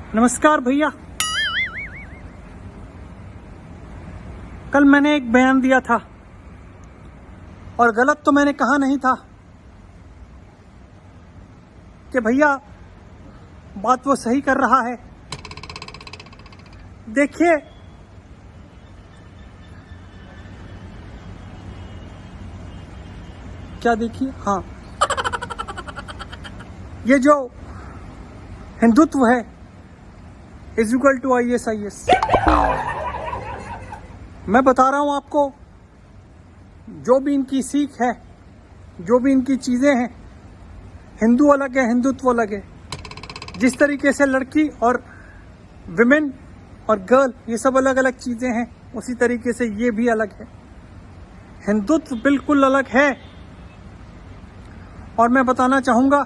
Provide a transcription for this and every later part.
नमस्कार भैया। कल मैंने एक बयान दिया था और गलत तो मैंने कहा नहीं था कि भैया बात वो सही कर रहा है। देखिए, क्या देखिए, हाँ, ये जो हिंदुत्व है इज इक्वल टू ISIS। मैं बता रहा हूं आपको, जो भी इनकी सीख है, जो भी इनकी चीजें हैं, हिंदू अलग है, हिंदुत्व अलग है। जिस तरीके से लड़की और विमेन और गर्ल ये सब अलग अलग चीजें हैं, उसी तरीके से ये भी अलग है। हिंदुत्व बिल्कुल अलग है। और मैं बताना चाहूंगा,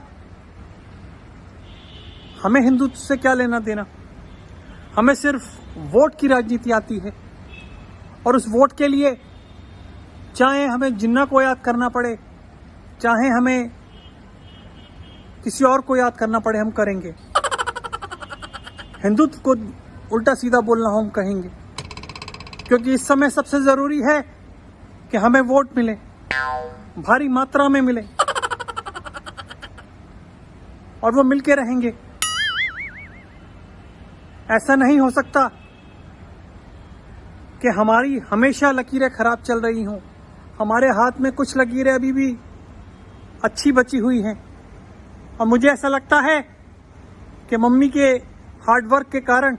हमें हिंदुत्व से क्या लेना देना। हमें सिर्फ वोट की राजनीति आती है, और उस वोट के लिए चाहे हमें जिन्ना को याद करना पड़े, चाहे हमें किसी और को याद करना पड़े, हम करेंगे। हिंदुत्व को उल्टा सीधा बोलना हम कहेंगे, क्योंकि इस समय सबसे जरूरी है कि हमें वोट मिले, भारी मात्रा में मिले, और वो मिलके रहेंगे। ऐसा नहीं हो सकता कि हमारी हमेशा लकीरें खराब चल रही हों। हमारे हाथ में कुछ लकीरें अभी भी अच्छी बची हुई हैं, और मुझे ऐसा लगता है कि मम्मी के हार्डवर्क के कारण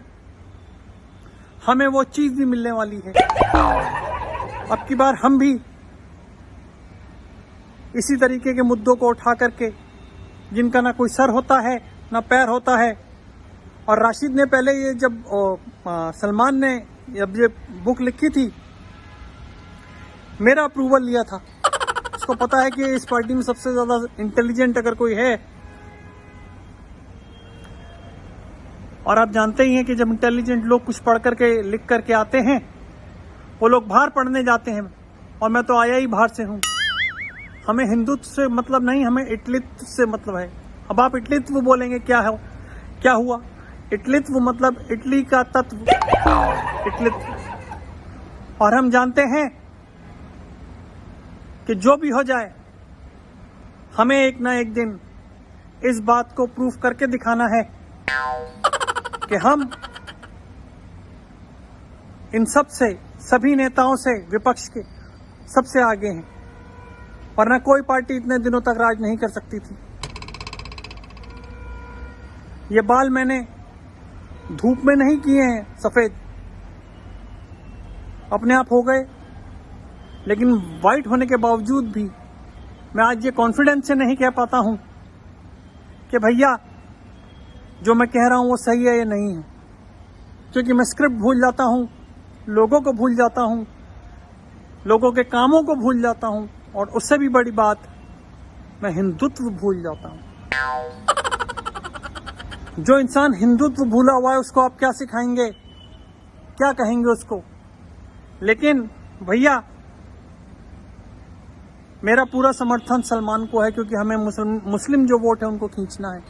हमें वो चीज भी मिलने वाली है। अब की बार हम भी इसी तरीके के मुद्दों को उठा करके, जिनका ना कोई सर होता है ना पैर होता है। और राशिद ने पहले ये जब सलमान ने जब ये बुक लिखी थी, मेरा अप्रूवल लिया था। उसको पता है कि इस पार्टी में सबसे ज्यादा इंटेलिजेंट अगर कोई है, और आप जानते ही हैं कि जब इंटेलिजेंट लोग कुछ पढ़ करके लिख करके आते हैं, वो लोग बाहर पढ़ने जाते हैं, और मैं तो आया ही बाहर से हूं। हमें हिंदुत्व से मतलब नहीं, हमें इटलित्व से मतलब है। अब आप इटलित्व बोलेंगे, क्या है, क्या हुआ? इटलित्व मतलब इटली का तत्व, इटलित्व। और हम जानते हैं कि जो भी हो जाए, हमें एक ना एक दिन इस बात को प्रूफ करके दिखाना है कि हम इन सब से, सभी नेताओं से, विपक्ष के सबसे आगे हैं। वरना कोई पार्टी इतने दिनों तक राज नहीं कर सकती थी। ये बाल मैंने धूप में नहीं किए हैं सफेद, अपने आप हो गए। लेकिन व्हाइट होने के बावजूद भी मैं आज ये कॉन्फिडेंस से नहीं कह पाता हूं कि भैया जो मैं कह रहा हूं वो सही है या नहीं है, क्योंकि मैं स्क्रिप्ट भूल जाता हूं, लोगों को भूल जाता हूं, लोगों के कामों को भूल जाता हूं, और उससे भी बड़ी बात, मैं हिंदुत्व भूल जाता हूं। जो इंसान हिंदुत्व भूला हुआ है, उसको आप क्या सिखाएंगे, क्या कहेंगे उसको? लेकिन भैया, मेरा पूरा समर्थन सलमान को है, क्योंकि हमें मुस्लिम जो वोट है उनको खींचना है।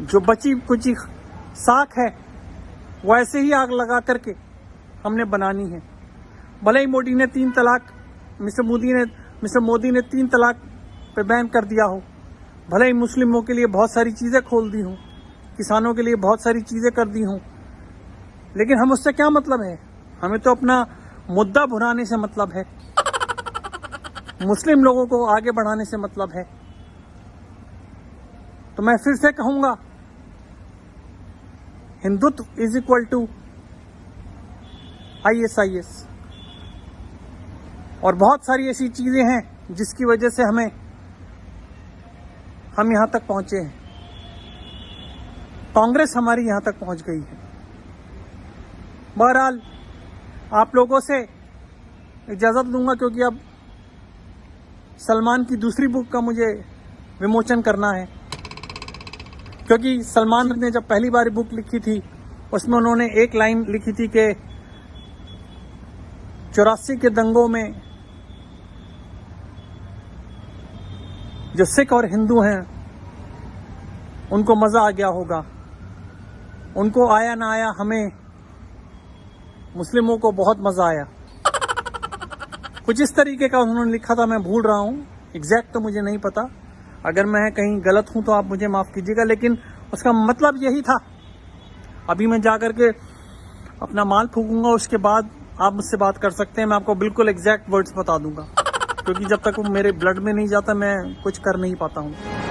जो बची कुची साख है वो ऐसे ही आग लगा करके हमने बनानी है। भले ही मोदी ने 3 तलाक, मिस्टर मोदी ने 3 तलाक पे बैन कर दिया हो, भले ही मुस्लिमों के लिए बहुत सारी चीजें खोल दी हों, किसानों के लिए बहुत सारी चीजें कर दी हों, लेकिन हम उससे क्या मतलब है? हमें तो अपना मुद्दा भुनाने से मतलब है, मुस्लिम लोगों को आगे बढ़ाने से मतलब है। तो मैं फिर से कहूंगा, Hindutva is equal to ISIS। और बहुत सारी ऐसी चीजें हैं जिसकी वजह से हम यहां तक पहुंचे हैं। कांग्रेस हमारी यहां तक पहुंच गई है। बहरहाल, आप लोगों से इजाजत लूंगा, क्योंकि अब सलमान की दूसरी बुक का मुझे विमोचन करना है। क्योंकि सलमान ने जब पहली बार बुक लिखी थी, उसमें उन्होंने एक लाइन लिखी थी कि 84 के दंगों में जो सिख और हिंदू हैं उनको मजा आ गया होगा, उनको आया ना आया, हमें मुस्लिमों को बहुत मजा आया। कुछ इस तरीके का उन्होंने लिखा था, मैं भूल रहा हूँ, एग्जैक्ट तो मुझे नहीं पता। अगर मैं कहीं गलत हूं तो आप मुझे माफ कीजिएगा, लेकिन उसका मतलब यही था। अभी मैं जाकर के अपना माल फूकूंगा, उसके बाद आप मुझसे बात कर सकते हैं। मैं आपको बिल्कुल एग्जैक्ट वर्ड्स बता दूंगा, क्योंकि जब तक वो मेरे ब्लड में नहीं जाता मैं कुछ कर नहीं पाता हूँ।